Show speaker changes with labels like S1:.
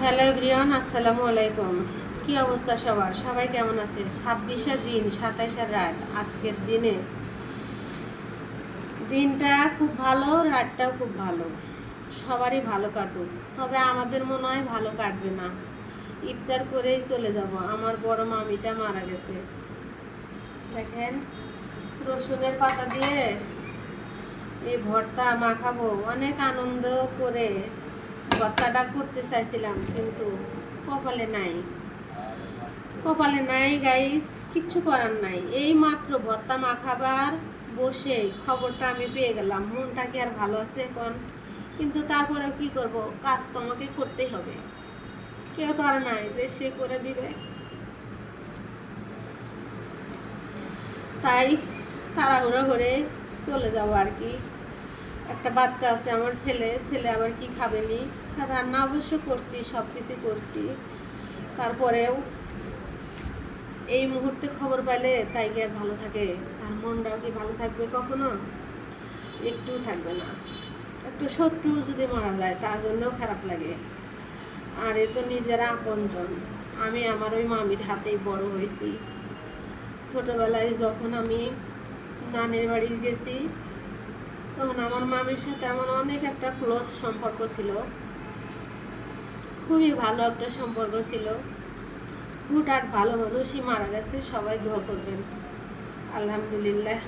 S1: Hello everyone, আসসালামু আলাইকুম। কি অবস্থা সবার? সবাই কেমন আছে? 26-এর দিন, 27-এর রাত। আজকের দিনটা খুব ভালো, রাতটাও খুব ভালো। সবারই ভালো কাটুক, তবে আমাদের মনে হয় ভালো কাটবে না। ইফতার করেই চলে যাব। আমার বড় মামিটা মারা গেছে। দেখেন, রসুনের পাতা দিয়ে এই ভর্তা মাখাবো। অনেক আনন্দ করে ভর্তাটা করতে চাইছিলাম, কিন্তু কপালে নাই গাইস, কিচ্ছু করার নাই। এই মাত্র ভর্তা মাখাবার বসে খবরটা আমি পেয়ে গেলাম। মনটা কি আর ভালো আছে এখন? কিন্তু তারপরে কি করব, কাজ তো আমাকে করতেই হবে। কেউ তো আর নাই যে সে করে দিবে। তাই তাড়াহুড়ো করে চলে যাবো আর কি। একটা বাচ্চা আছে আমার, ছেলে আবার কি খাবেনি। রান্না অবশ্য করছি, সব কিছু করছি, তারপরেও এই মুহূর্তে খবর পেলে তাই কি আর ভালো থাকে? তার মনটাও কি ভালো থাকবে কখনো? একটু থাকবে না। একটু শত্রু যদি মারা যায় তার জন্যও খারাপ লাগে। আর এ তো নিজেরা আপনজন। আমি আমার ওই মামির হাতেই বড় হয়েছি। ছোটবেলায় যখন আমি নানির বাড়ি গেছি, তখন আমার মামির সাথে আমার অনেক একটা ক্লোজ সম্পর্ক ছিল। খুবই ভালো একটা সম্পর্ক ছিল। হুটহাট ভালো মানুষই মারা গেছে। সবাই দোয়া করবেন। আলহামদুলিল্লাহ।